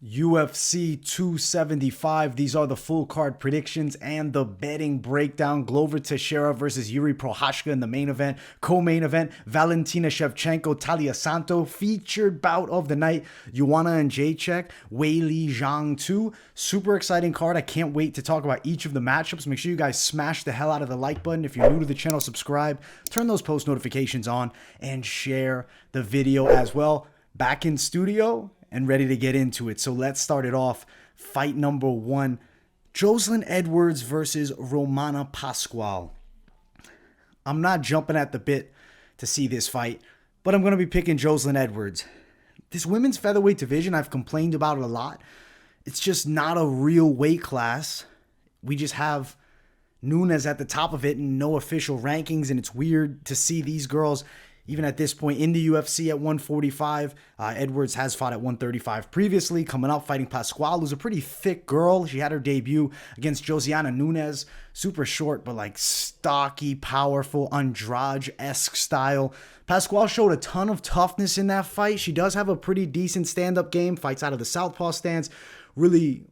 UFC 275. These are the full card predictions and the betting breakdown. Glover Teixeira versus Yuri Prochazka in the main event. Co-main event, Valentina Shevchenko, Taila Santos. Featured bout of the night, Joanna and Jędrzejczyk, Weili, Zhang 2. Super exciting card. I can't wait to talk about each of the matchups. Make sure you guys smash the hell out of the like button. If you're new to the channel, subscribe. Turn those post notifications on and share the video as well. Back in studio and ready to get into it. So let's start it off. Fight number one, Joselyne Edwards versus Ramona Pascual. I'm not jumping at the bit to see this fight, but I'm going to be picking Joselyne Edwards. This women's featherweight division, I've complained about it a lot. It's just not a real weight class. We just have Nunes at the top of it and no official rankings, and it's weird to see these girls even at this point in the UFC at 145. Edwards has fought at 135 previously, coming up fighting Pascual, who's a pretty thick girl. She had her debut against Josiana Nunes. Super short, but like stocky, powerful, Andrade-esque style. Pascual showed a ton of toughness in that fight. She does have a pretty decent stand-up game, fights out of the southpaw stance. Really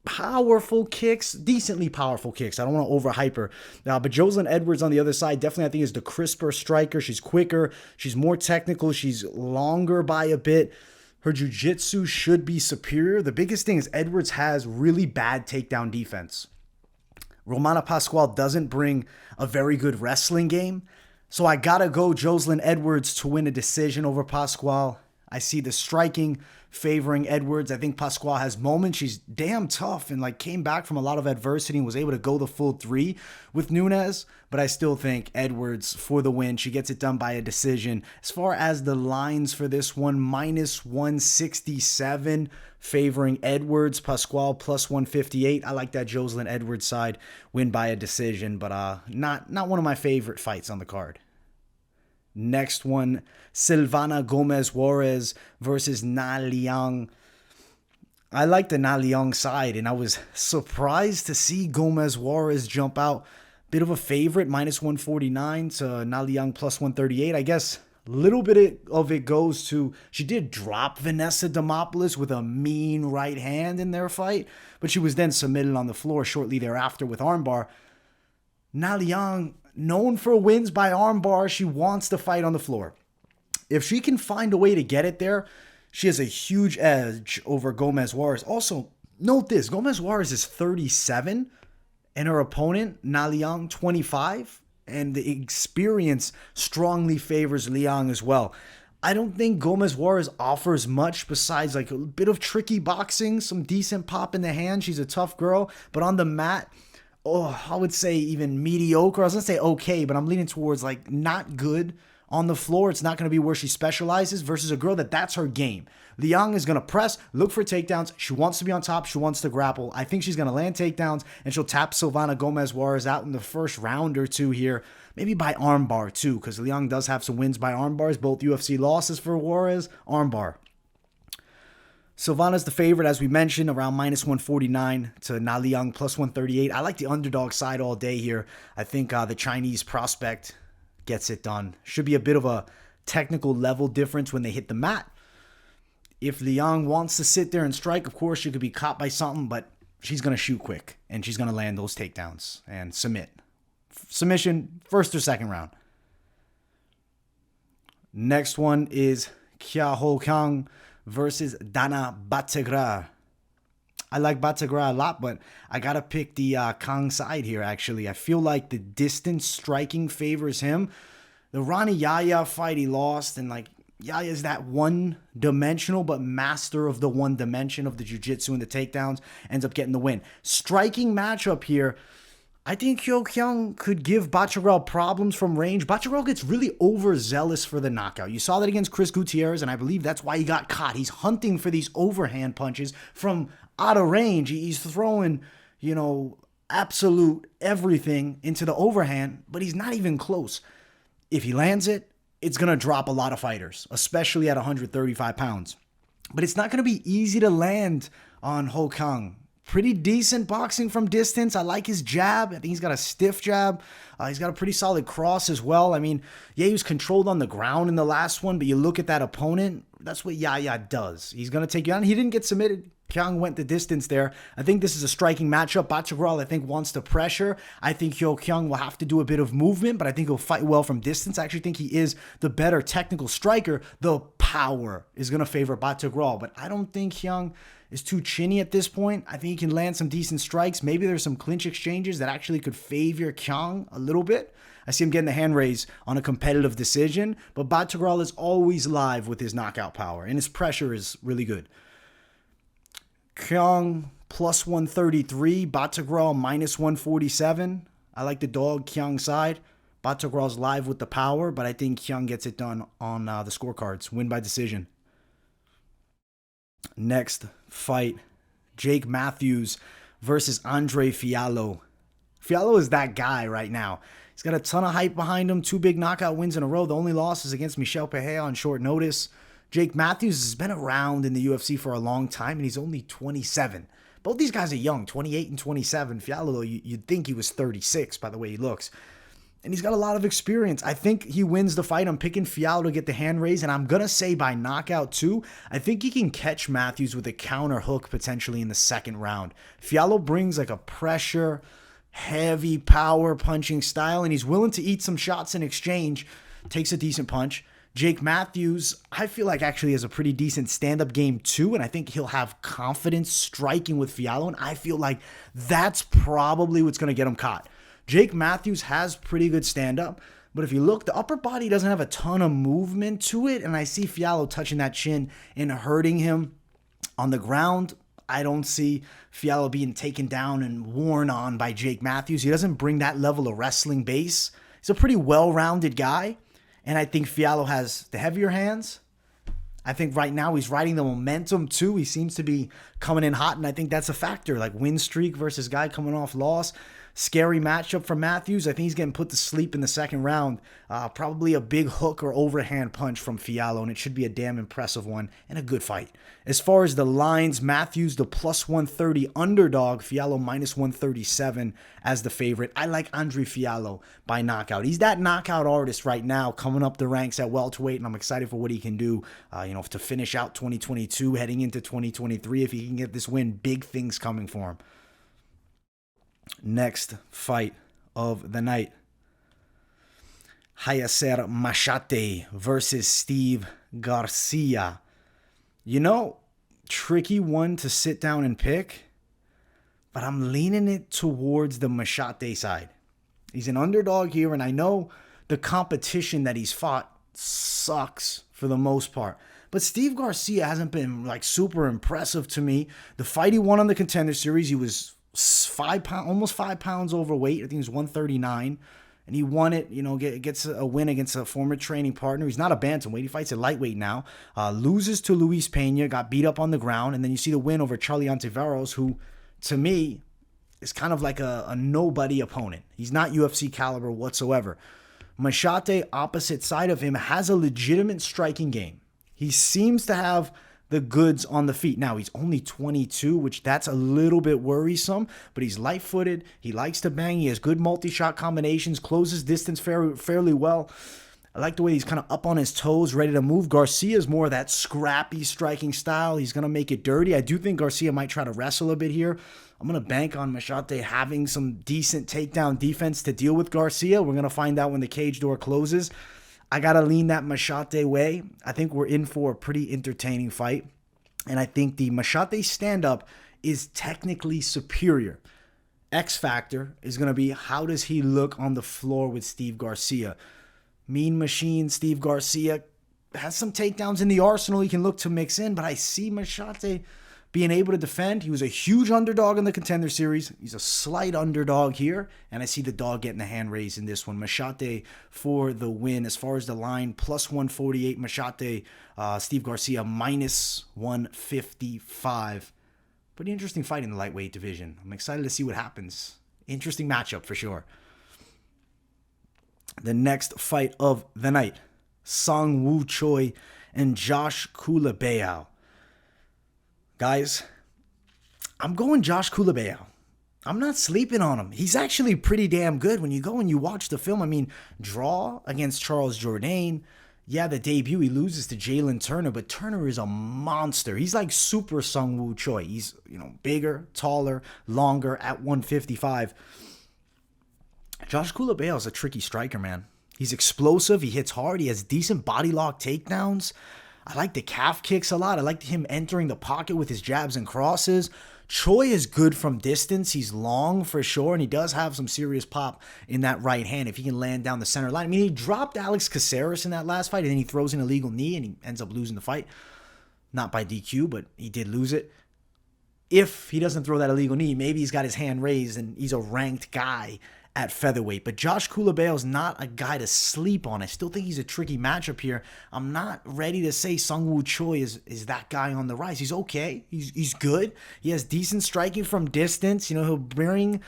powerful kicks, decently powerful kicks. I don't want to overhype her. But Joselyne Edwards on the other side definitely I think is the crisper striker. She's quicker. She's more technical. She's longer by a bit. Her jiu-jitsu should be superior. The biggest thing is Edwards has really bad takedown defense. Ramona Pascual doesn't bring a very good wrestling game. So I got to go Joselyne Edwards to win a decision over Pascual. I see the striking favoring Edwards. I think Pascual has moments. She's damn tough and like came back from a lot of adversity and was able to go the full 3 with Nunes. But I still think Edwards for the win. She gets it done by a decision. As far as the lines for this one, -167 favoring Edwards. Pascual +158. I like that Joselyne Edwards side win by a decision, but not one of my favorite fights on the card. Next one, Silvana Gomez-Juárez versus Liang. I like the Liang side, and I was surprised to see Gomez-Juárez jump out. Bit of a favorite, -149 to Liang +138. I guess a little bit of it goes to, she did drop Vanessa Demopoulos with a mean right hand in their fight, but she was then submitted on the floor shortly thereafter with armbar. Liang, known for wins by armbar, she wants to fight on the floor. If she can find a way to get it there, she has a huge edge over Gomez-Juárez. Also, note this, Gomez-Juárez is 37 and her opponent, Liang, 25, and the experience strongly favors Liang as well. I don't think Gomez-Juárez offers much besides like a bit of tricky boxing, some decent pop in the hand. She's a tough girl, but on the mat, I would say even mediocre. I was going to say okay, but I'm leaning towards like not good on the floor. It's not going to be where she specializes versus a girl that's her game. Liang is going to press, look for takedowns. She wants to be on top. She wants to grapple. I think she's going to land takedowns, and she'll tap Silvana Gomez-Juárez out in the first round or two here. Maybe by armbar too, because Liang does have some wins by armbars. Both UFC losses for Juárez, armbar. Silvana's the favorite, as we mentioned, around -149 to Liang +138. I like the underdog side all day here. I think the Chinese prospect gets it done. Should be a bit of a technical level difference when they hit the mat. If Liang wants to sit there and strike, of course, she could be caught by something, but she's going to shoot quick, and she's going to land those takedowns and submit. Submission, first or second round. Next one is Kang versus Danaa Batgerel. I like Batgerel a lot, but I got to pick the Kang side here, actually. I feel like the distance striking favors him. The Ronnie Yaya fight, he lost, and like Yaya's that one-dimensional, but master of the one dimension of the jiu-jitsu and the takedowns, ends up getting the win. Striking matchup here. I think Kyung could give Batgerel problems from range. Batgerel gets really overzealous for the knockout. You saw that against Chris Gutierrez, and I believe that's why he got caught. He's hunting for these overhand punches from out of range. He's throwing, absolute everything into the overhand, but he's not even close. If he lands it, it's going to drop a lot of fighters, especially at 135 pounds. But it's not going to be easy to land on Kang. pretty decent boxing from distance. I like his jab. I think he's got a stiff jab. He's got a pretty solid cross as well. I mean, yeah, he was controlled on the ground in the last one, but you look at that opponent, that's what Yaya does. He's going to take you on. He didn't get submitted. Kyung went the distance there. I think this is a striking matchup. Batgerel, I think, wants to pressure. I think Kyung will have to do a bit of movement, but I think he'll fight well from distance. I actually think he is the better technical striker. The power is going to favor Batgerel, but I don't think Kyung is too chinny at this point. I think he can land some decent strikes. Maybe there's some clinch exchanges that actually could favor Kyung a little bit. I see him getting the hand raise on a competitive decision, but Batgerel is always live with his knockout power, and his pressure is really good. Kyung plus 133, Batgerel minus 147. I like the dog Kyung side. Batgerel's live with the power, but I think Kyung gets it done on the scorecards. Win by decision. Next fight, Jake Matthews versus Andre Fialho. Fialho is that guy right now. He's got a ton of hype behind him. 2 big knockout wins in a row. The only loss is against Michel Pereira on short notice. Jake Matthews has been around in the UFC for a long time, and he's only 27. Both these guys are young, 28 and 27. Fialho, you'd think he was 36 by the way he looks. And he's got a lot of experience. I think he wins the fight. I'm picking Fialho to get the hand raise, and I'm going to say by knockout too. I think he can catch Matthews with a counter hook potentially in the second round. Fialho brings like a pressure, heavy power punching style, and he's willing to eat some shots in exchange. Takes a decent punch. Jake Matthews, I feel like actually has a pretty decent stand-up game too, and I think he'll have confidence striking with Fialho, and I feel like that's probably what's going to get him caught. Jake Matthews has pretty good stand-up, but if you look, the upper body doesn't have a ton of movement to it, and I see Fialho touching that chin and hurting him on the ground. I don't see Fialho being taken down and worn on by Jake Matthews. He doesn't bring that level of wrestling base. He's a pretty well-rounded guy. And I think Fialho has the heavier hands. I think right now he's riding the momentum too. He seems to be coming in hot, and I think that's a factor. Like win streak versus guy coming off loss. Scary matchup for Matthews. I think he's getting put to sleep in the second round. Probably a big hook or overhand punch from Fialho, and it should be a damn impressive one and a good fight. As far as the lines, Matthews the plus 130 underdog, Fialho minus 137 as the favorite. I like Andre Fialho by knockout. He's that knockout artist right now, coming up the ranks at welterweight, and I'm excited for what he can do. To finish out 2022, heading into 2023. If he can get this win, big things coming for him. Next fight of the night, Maheshate versus Steve Garcia. Tricky one to sit down and pick, but I'm leaning it towards the Maheshate side. He's an underdog here, and I know the competition that he's fought sucks for the most part. But Steve Garcia hasn't been super impressive to me. The fight he won on the Contender Series, he was 5 pounds, almost 5 pounds overweight. I think he was 139, and he won it. Gets a win against a former training partner. He's not a bantamweight. He fights at lightweight now. Loses to Luis Pena, got beat up on the ground, and then you see the win over Charlie Ontiveros, who, to me, is kind of like a nobody opponent. He's not UFC caliber whatsoever. Maheshate, opposite side of him, has a legitimate striking game. He seems to have the goods on the feet. Now, he's only 22, which that's a little bit worrisome, but he's light-footed. He likes to bang. He has good multi-shot combinations, closes distance fairly well. I like the way he's kind of up on his toes, ready to move. Garcia's more of that scrappy striking style. He's going to make it dirty. I do think Garcia might try to wrestle a bit here. I'm going to bank on Maheshate having some decent takedown defense to deal with Garcia. We're going to find out when the cage door closes. I got to lean that Maheshate way. I think we're in for a pretty entertaining fight. And I think the Maheshate stand-up is technically superior. X factor is going to be, how does he look on the floor with Steve Garcia? Mean Machine Steve Garcia has some takedowns in the arsenal he can look to mix in, but I see Maheshate being able to defend. He was a huge underdog in the Contender Series. He's a slight underdog here, and I see the dog getting the hand raised in this one. Maheshate for the win. As far as the line, plus 148 Maheshate, Steve Garcia minus 155. Pretty interesting fight in the lightweight division. I'm excited to see what happens. Interesting matchup for sure. The next fight of the night, Seung Woo Choi and Josh Culibao. Guys, I'm going Josh Culibao. I'm not sleeping on him. He's actually pretty damn good when you go and you watch the film. I mean, draw against Charles Jourdain. Yeah, the debut, he loses to Jalen Turner, but Turner is a monster. He's like super Seung Choi. He's, bigger, taller, longer at 155. Josh Culibao is a tricky striker, man. He's explosive. He hits hard. He has decent body lock takedowns. I like the calf kicks a lot. I like him entering the pocket with his jabs and crosses. Choi is good from distance. He's long for sure, and he does have some serious pop in that right hand if he can land down the center line. I mean, he dropped Alex Caceres in that last fight, and then he throws an illegal knee, and he ends up losing the fight. Not by DQ, but he did lose it. If he doesn't throw that illegal knee, maybe he's got his hand raised, and he's a ranked guy at featherweight. But Josh Culibao is not a guy to sleep on. I still think he's a tricky matchup here. I'm not ready to say Seung Choi is that guy on the rise. He's okay. He's good. He has decent striking from distance. He'll bring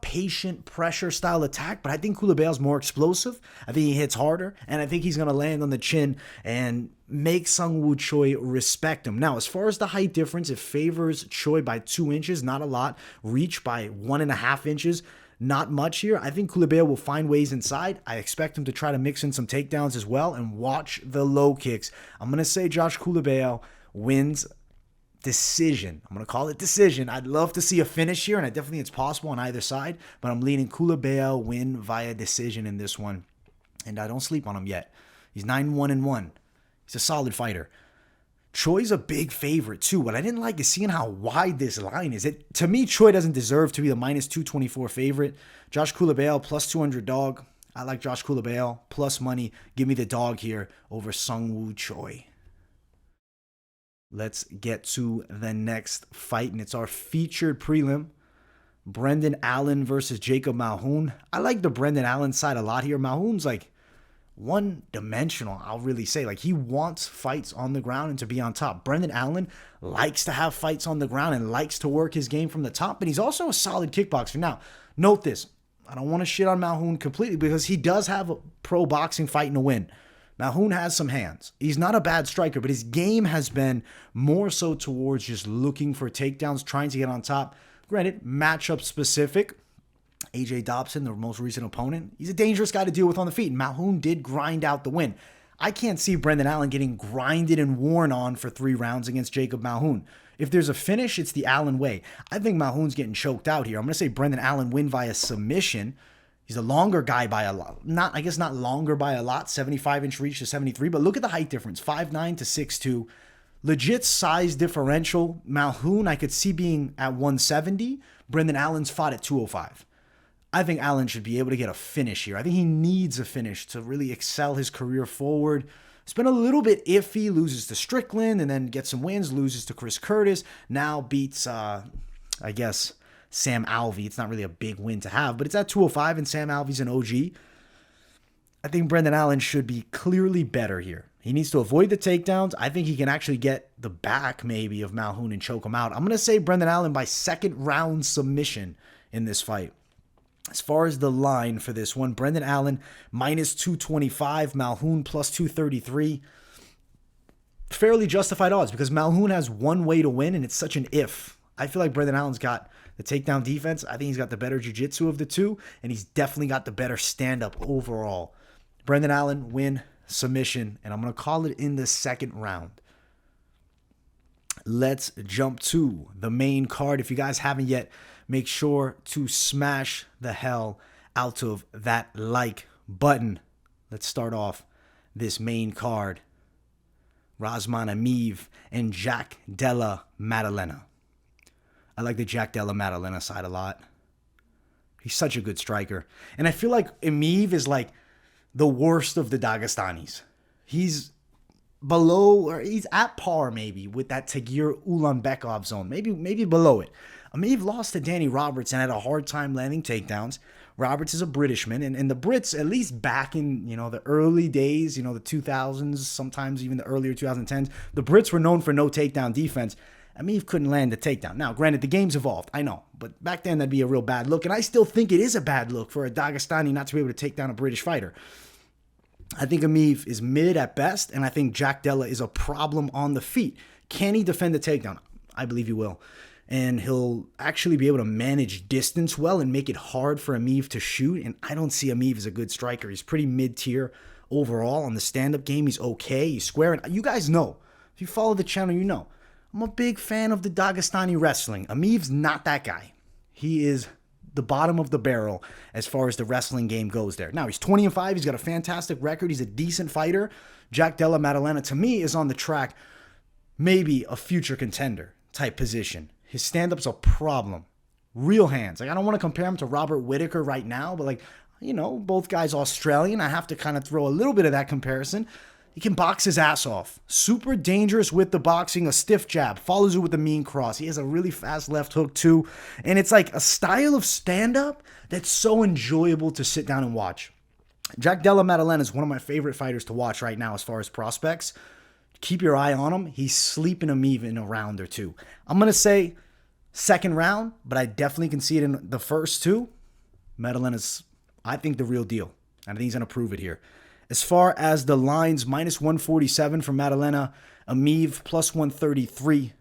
patient pressure style attack, but I think Culibao is more explosive. I think he hits harder, and I think he's going to land on the chin and make Seung Choi respect him. Now, as far as the height difference, it favors Choi by 2 inches, not a lot. Reach by 1.5 inches. Not much here. I think Culibao will find ways inside. I expect him to try to mix in some takedowns as well and watch the low kicks. I'm going to say Josh Culibao wins decision. I'm going to call it decision. I'd love to see a finish here, and I definitely think it's possible on either side, but I'm leaning Culibao win via decision in this one, and I don't sleep on him yet. He's 9-1-1. He's a solid fighter. Choi's a big favorite too. What I didn't like is seeing how wide this line is. To me, Choi doesn't deserve to be the minus 224 favorite. Josh Culibao plus 200 dog. I like Josh Culibao plus money. Give me the dog here over Seung Choi. Let's get to the next fight, and it's our featured prelim. Brendan Allen versus Jacob Malkoun. I like the Brendan Allen side a lot here. Malkoun's like one-dimensional, I'll really say. Like, he wants fights on the ground and to be on top. Brendan Allen likes to have fights on the ground and likes to work his game from the top, but he's also a solid kickboxer. Now, note this. I don't want to shit on Malkoun completely because he does have a pro boxing fight and a win. Malkoun has some hands. He's not a bad striker, but his game has been more so towards just looking for takedowns, trying to get on top. Granted, matchup specific. AJ Dobson, the most recent opponent, he's a dangerous guy to deal with on the feet. Malkoun did grind out the win. I can't see Brendan Allen getting grinded and worn on for 3 rounds against Jacob Malkoun. If there's a finish, it's the Allen way. I think Malkoun's getting choked out here. I'm going to say Brendan Allen win via submission. He's a longer guy by a lot. Not longer by a lot, 75-inch reach to 73, but look at the height difference, 5'9" to 6'2". Legit size differential. Malkoun, I could see being at 170. Brendan Allen's fought at 205. I think Allen should be able to get a finish here. I think he needs a finish to really excel his career forward. It's been a little bit iffy. Loses to Strickland and then gets some wins. Loses to Chris Curtis. Now beats, I guess, Sam Alvey. It's not really a big win to have, but it's at 205 and Sam Alvey's an OG. I think Brendan Allen should be clearly better here. He needs to avoid the takedowns. I think he can actually get the back maybe of Malkoun and choke him out. I'm going to say Brendan Allen by 2nd round submission in this fight. As far as the line for this one, Brendan Allen minus 225, Malkoun plus 233. Fairly justified odds because Malkoun has one way to win, and it's such an if. I feel like Brendan Allen's got the takedown defense. I think he's got the better jiu-jitsu of the two, and he's definitely got the better stand-up overall. Brendan Allen win, submission, and I'm going to call it in the 2nd round. Let's jump to the main card. If you guys haven't yet, make sure to smash the hell out of that like button. Let's start off this main card. Ramazan Emeev and Jack Della Maddalena. I like the Jack Della Maddalena side a lot. He's such a good striker. And I feel like Emeev is like the worst of the Dagestanis. He's below, or he's at par maybe with that Tagir Ulanbekov zone. Maybe below it. Emeev lost to Danny Roberts and had a hard time landing takedowns. Roberts is a Britishman, and the Brits, at least back in, the early days, the 2000s, sometimes even the earlier 2010s, the Brits were known for no takedown defense. Emeev couldn't land the takedown. Now, granted, the game's evolved, I know, but back then that'd be a real bad look, and I still think it is a bad look for a Dagestani not to be able to take down a British fighter. I think Emeev is mid at best, and I think Jack Della is a problem on the feet. Can he defend the takedown? I believe he will. and he'll actually be able to manage distance well and make it hard for Emeev to shoot. And I don't see Emeev as a good striker. He's pretty mid-tier overall. On the stand-up game, he's okay. He's squaring. You guys know. If you follow the channel, you know. I'm a big fan of the Dagestani wrestling. Emeev's not that guy. He is the bottom of the barrel as far as the wrestling game goes there. Now, he's 20-5. He's got a fantastic record. He's a decent fighter. Jack Della Maddalena, to me, is on the track, maybe a future contender type position. His stand-up's a problem. Real hands. Like, I don't want to compare him to Robert Whittaker right now, but, like, you know, both guys Australian. I have to kind of throw a little bit of that comparison. He can box his ass off. Super dangerous with the boxing, a stiff jab, follows it with a mean cross. He has a really fast left hook too. And it's like a style of stand-up that's so enjoyable to sit down and watch. Jack Della Maddalena is one of my favorite fighters to watch right now as far as prospects. Keep your eye on him. He's sleeping Emeev in a round or two. I'm going to say second round, but I definitely can see it in the first two. Maddalena's, I think, the real deal. And I think he's going to prove it here. As far as the lines, minus 147 for Maddalena, Emeev plus 133.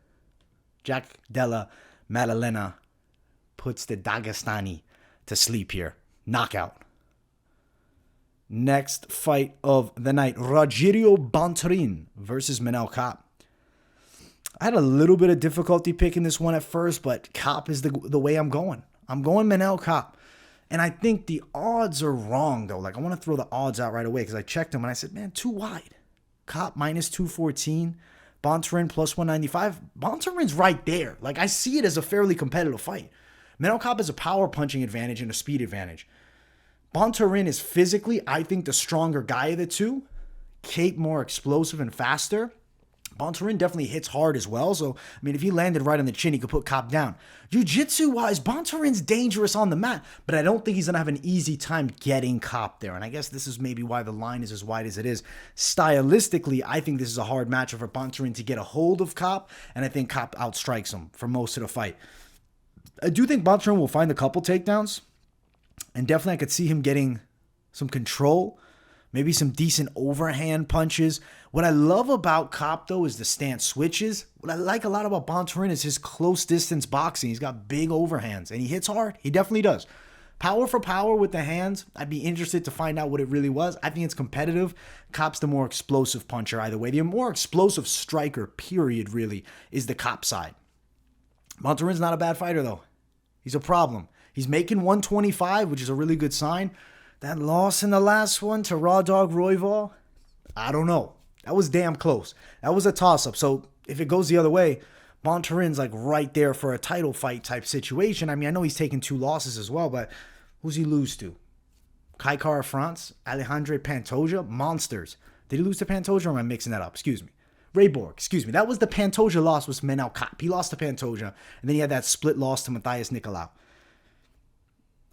Jack Della Maddalena puts the Dagestani to sleep here. Knockout. Next fight of the night, Rogério Bontorin versus Manel Kape. I had a little bit of difficulty picking this one at first, but Kape is the way I'm going. I'm going Manel Kape. And I think the odds are wrong, though. Like, I want to throw the odds out right away because I checked them and I said, man, too wide. Kape minus 214. Bontorin plus 195. Bontorin's right there. Like, I see it as a fairly competitive fight. Manel Kape has a power punching advantage and a speed advantage. Bontorin is physically, I think, the stronger guy of the two. Kape more explosive and faster. Bontorin definitely hits hard as well. So, I mean, if he landed right on the chin, he could put Kape down. Jiu-jitsu-wise, Bontorin's dangerous on the mat, but I don't think he's going to have an easy time getting Kape there. And I guess this is maybe why the line is as wide as it is. Stylistically, I think this is a hard matchup for Bontorin to get a hold of Kape, and I think Kape outstrikes him for most of the fight. I do think Bontorin will find a couple takedowns, and definitely I could see him getting some control. Maybe some decent overhand punches. What I love about Kape, though, is the stance switches. What I like a lot about Bontorin is his close distance boxing. He's got big overhands, and he hits hard. He definitely does. Power for power with the hands, I'd be interested to find out what it really was. I think it's competitive. Kape's the more explosive puncher either way. The more explosive striker, period, really, is the Kape side. Bontorin's not a bad fighter, though. He's a problem. He's making 125, which is a really good sign. That loss in the last one to Raw Dog Royval, I don't know. That was damn close. That was a toss-up. So if it goes the other way, Bontorin's like right there for a title fight type situation. I mean, I know he's taken 2 losses as well, but who's he lose to? Kai Kara France? Alejandro Pantoja? Monsters. Did he lose to Pantoja or am I mixing that up? Excuse me. Ray Borg, excuse me. That was the Pantoja loss was Manel Kape. He lost to Pantoja, and then he had that split loss to Matthias Nicolau.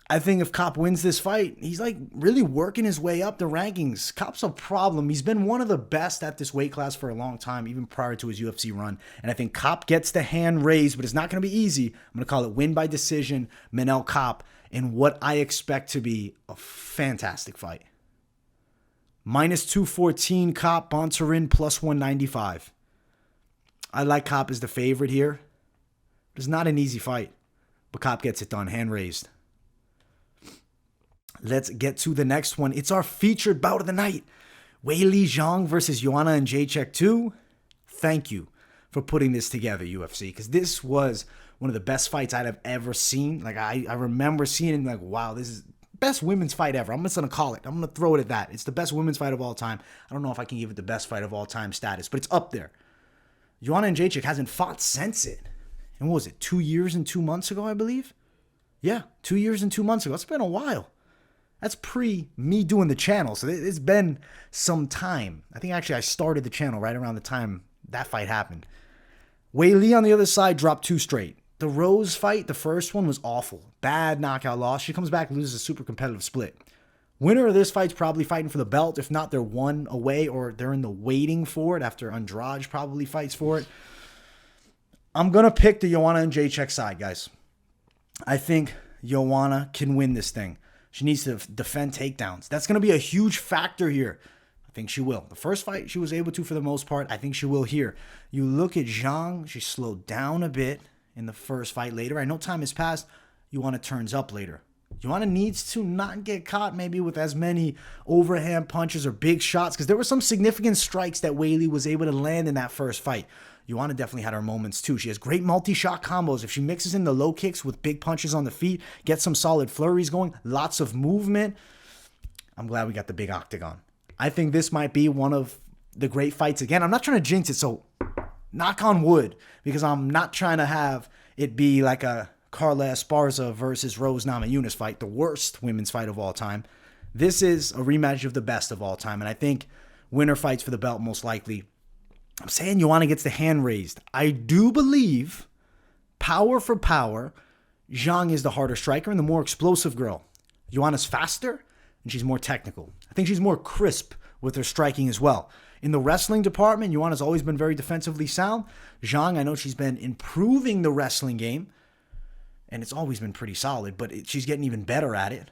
I think if Kape wins this fight, he's like really working his way up the rankings. Kape's a problem. He's been one of the best at this weight class for a long time, even prior to his UFC run. And I think Kape gets the hand raised, but it's not going to be easy. I'm going to call it win by decision, Manel Kape, in what I expect to be a fantastic fight. Minus 214 Kape, Bontorin plus 195. I like Kape as the favorite here. It's not an easy fight, but Kape gets it done, hand raised. Let's get to the next one. It's our featured bout of the night. Weili Zhang versus Joanna and Jędrzejczyk 2. Thank you for putting this together, UFC, because this was one of the best fights I'd have ever seen. Like, I remember seeing it and like, wow, this is best women's fight ever. I'm just going to call it. I'm going to throw it at that. It's the best women's fight of all time. I don't know if I can give it the best fight of all time status, but it's up there. Joanna and Jędrzejczyk hasn't fought since it. And what was it, 2 years and 2 months ago, I believe? Yeah, 2 years and 2 months ago. It's been a while. That's pre me doing the channel, so it's been some time. I think actually I started the channel right around the time that fight happened. Weili on the other side dropped 2 straight. The Rose fight, the first one, was awful. Bad knockout loss. She comes back, loses a super competitive split. Winner of this fight's probably fighting for the belt. If not, they're one away or they're in the waiting for it after Andrade probably fights for it. I'm going to pick the Joanna and Jędrzejczyk side, guys. I think Joanna can win this thing. She needs to defend takedowns. That's going to be a huge factor here. I think she will. The first fight, she was able to for the most part. I think she will here. You look at Zhang. She slowed down a bit in the first fight later. I know time has passed. Joanna turns up later. Joanna needs to not get caught maybe with as many overhand punches or big shots, because there were some significant strikes that Weili was able to land in that first fight. Joanna definitely had her moments too. She has great multi-shot combos. If she mixes in the low kicks with big punches on the feet, gets some solid flurries going, lots of movement. I'm glad we got the big octagon. I think this might be one of the great fights again. I'm not trying to jinx it, so knock on wood, because I'm not trying to have it be like a Carla Esparza versus Rose Namajunas fight, the worst women's fight of all time. This is a rematch of the best of all time, and I think winner fights for the belt most likely. I'm saying Joanna gets the hand raised. I do believe, power for power, Zhang is the harder striker and the more explosive girl. Joanna's faster, and she's more technical. I think she's more crisp with her striking as well. In the wrestling department, Joanna's always been very defensively sound. Zhang, I know she's been improving the wrestling game, and it's always been pretty solid, but she's getting even better at it.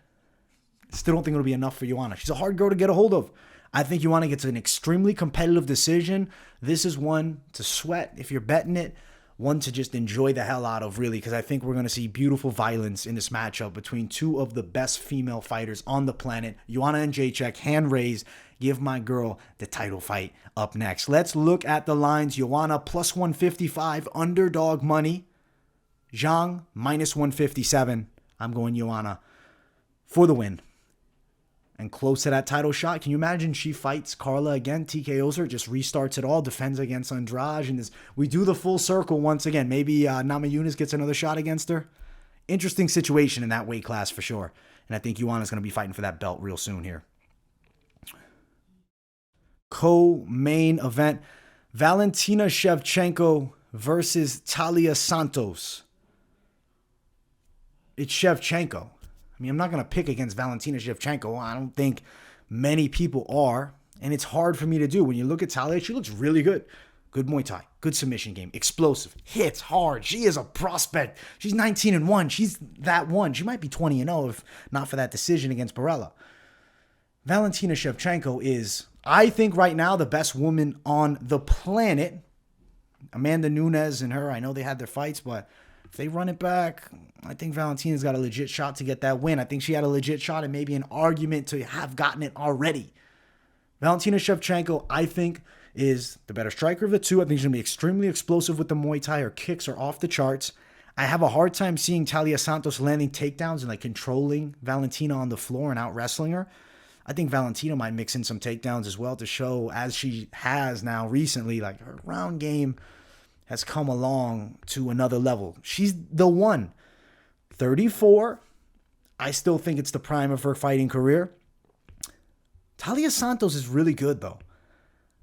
Still don't think it'll be enough for Joanna. She's a hard girl to get a hold of. I think Joanna gets an extremely competitive decision. This is one to sweat if you're betting it, one to just enjoy the hell out of, really, because I think we're going to see beautiful violence in this matchup between two of the best female fighters on the planet. Joanna and Jędrzejczyk, hand raised. Give my girl the title fight up next. Let's look at the lines. Joanna plus 155, underdog money. Zhang minus 157. I'm going Joanna for the win. And close to that title shot. Can you imagine she fights Carla again, TKOs her, just restarts it all, defends against Andrade, and we do the full circle once again. Maybe Namajunas gets another shot against her. Interesting situation in that weight class for sure. And I think Joanna's going to be fighting for that belt real soon here. Co-main event, Valentina Shevchenko versus Taila Santos. It's Shevchenko. I mean, I'm not going to pick against Valentina Shevchenko. I don't think many people are. And it's hard for me to do. When you look at Taila, she looks really good. Good Muay Thai. Good submission game. Explosive. Hits hard. She is a prospect. She's 19-1. She's that one. She might be 20-0 if not for that decision against Barella. Valentina Shevchenko is, I think right now, the best woman on the planet. Amanda Nunes and her, I know they had their fights, but if they run it back, I think Valentina's got a legit shot to get that win. I think she had a legit shot and maybe an argument to have gotten it already. Valentina Shevchenko, I think, is the better striker of the two. I think she's going to be extremely explosive with the Muay Thai. Her kicks are off the charts. I have a hard time seeing Taila Santos landing takedowns and controlling Valentina on the floor and out wrestling her. I think Valentina might mix in some takedowns as well to show, as she has now recently, her round game has come along to another level. She's the one. 34. I still think it's the prime of her fighting career. Taila Santos is really good, though.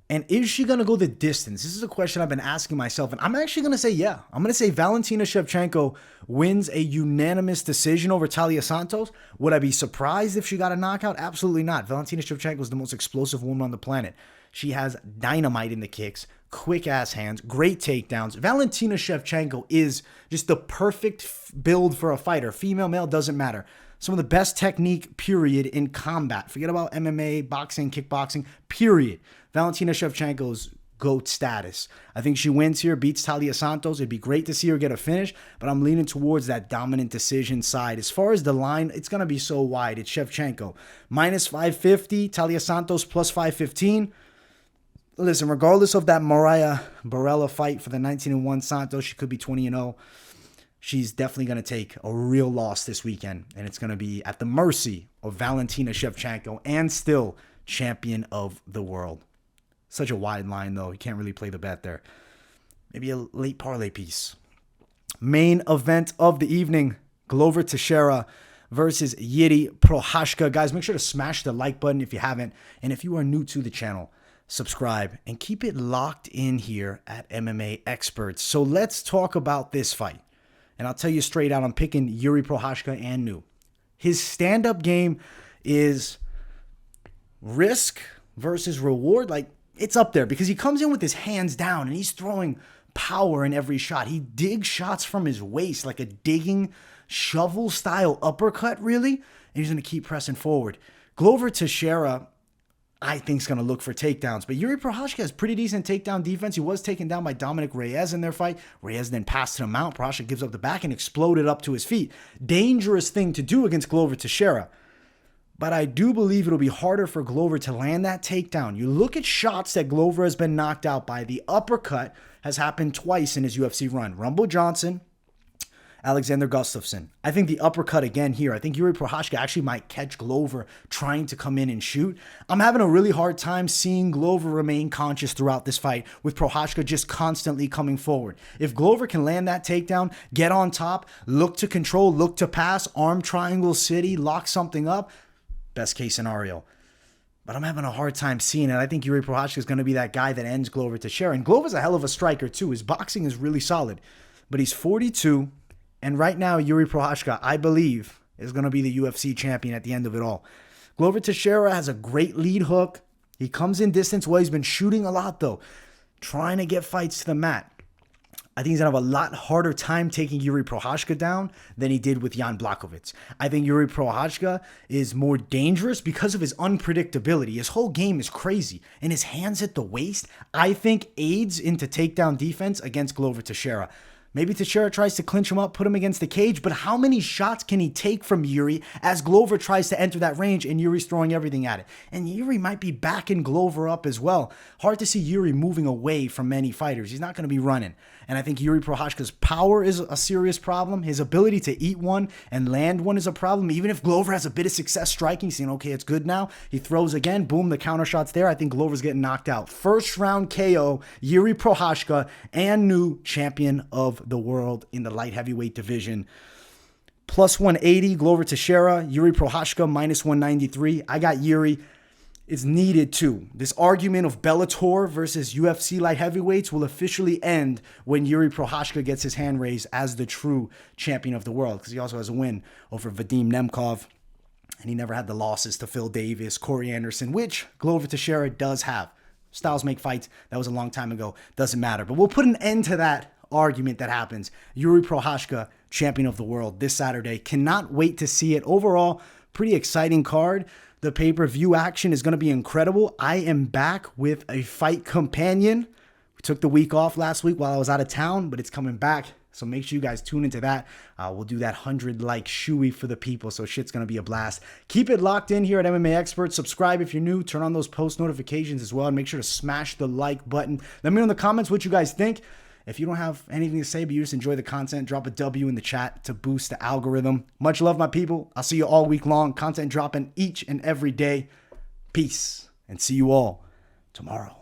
And is she going to go the distance? This is a question I've been asking myself, and I'm actually going to say yeah. I'm going to say Valentina Shevchenko wins a unanimous decision over Taila Santos. Would I be surprised if she got a knockout? Absolutely not. Valentina Shevchenko is the most explosive woman on the planet. She has dynamite in the kicks, quick-ass hands, great takedowns. Valentina Shevchenko is just the perfect build for a fighter. Female, male, doesn't matter. Some of the best technique, period, in combat. Forget about MMA, boxing, kickboxing, period. Valentina Shevchenko's GOAT status. I think she wins here, beats Taila Santos. It'd be great to see her get a finish, but I'm leaning towards that dominant decision side. As far as the line, it's going to be so wide. It's Shevchenko. Minus 550, Taila Santos plus 515. Listen, regardless of that Mariah Barella fight for the 19-1 Santos, she could be 20-0. She's definitely going to take a real loss this weekend, and it's going to be at the mercy of Valentina Shevchenko and still champion of the world. Such a wide line, though. You can't really play the bet there. Maybe a late parlay piece. Main event of the evening, Glover Teixeira versus Jiří Prochazka. Guys, make sure to smash the like button if you haven't. And if you are new to the channel, subscribe and keep it locked in here at MMA Experts. So let's talk about this fight. And I'll tell you straight out, I'm picking Jiří Prochazka and new. His stand-up game is risk versus reward. It's up there because he comes in with his hands down and he's throwing power in every shot. He digs shots from his waist like a digging shovel-style uppercut, really. And he's going to keep pressing forward. Glover Teixeira, I think is going to look for takedowns. But Jiri Prochazka has pretty decent takedown defense. He was taken down by Dominic Reyes in their fight. Reyes then passed to the mount. Prochazka gives up the back and exploded up to his feet. Dangerous thing to do against Glover Teixeira. But I do believe it'll be harder for Glover to land that takedown. You look at shots that Glover has been knocked out by. The uppercut has happened twice in his UFC run. Rumble Johnson, Alexander Gustafsson. I think the uppercut again here. I think Jiri Prochazka actually might catch Glover trying to come in and shoot. I'm having a really hard time seeing Glover remain conscious throughout this fight with Prochazka just constantly coming forward. If Glover can land that takedown, get on top, look to control, look to pass, arm triangle city, lock something up, best case scenario. But I'm having a hard time seeing it. I think Jiri Prochazka is going to be that guy that ends Glover Teixeira. And Glover's a hell of a striker too. His boxing is really solid. But he's 42. And right now, Jiri Prochazka, I believe, is going to be the UFC champion at the end of it all. Glover Teixeira has a great lead hook. He comes in distance well. He's been shooting a lot, though, trying to get fights to the mat. I think he's going to have a lot harder time taking Jiri Prochazka down than he did with Jan Blachowicz. I think Jiri Prochazka is more dangerous because of his unpredictability. His whole game is crazy, and his hands at the waist, I think, aids into takedown defense against Glover Teixeira. Maybe Teixeira tries to clinch him up, put him against the cage, but how many shots can he take from Jiri as Glover tries to enter that range and Jiri's throwing everything at it? And Jiri might be backing Glover up as well. Hard to see Jiri moving away from many fighters. He's not going to be running. And I think Jiri Prochazka's power is a serious problem. His ability to eat one and land one is a problem. Even if Glover has a bit of success striking, saying, okay, it's good now. He throws again. Boom, the counter shot's there. I think Glover's getting knocked out. First round KO, Jiri Prochazka, and new champion of the world in the light heavyweight division. Plus 180, Glover Teixeira. Jiri Prochazka, minus 193. I got Jiri. It's needed too. This argument of Bellator versus UFC light heavyweights will officially end when Jiri Prochazka gets his hand raised as the true champion of the world, because he also has a win over Vadim Nemkov, and he never had the losses to Phil Davis, Corey Anderson, which Glover Teixeira does have. Styles make fights. That was a long time ago. Doesn't matter. But we'll put an end to that argument that happens. Jiri Prochazka, champion of the world this Saturday. Cannot wait to see it. Overall, pretty exciting card. The pay-per-view action is going to be incredible. I am back with a fight companion. We took the week off last week while I was out of town, but it's coming back. So make sure you guys tune into that. We'll do that 100-like shoey for the people, so shit's going to be a blast. Keep it locked in here at MMA Experts. Subscribe if you're new. Turn on those post notifications as well, and make sure to smash the like button. Let me know in the comments what you guys think. If you don't have anything to say, but you just enjoy the content, drop a W in the chat to boost the algorithm. Much love, my people. I'll see you all week long. Content dropping each and every day. Peace, and see you all tomorrow.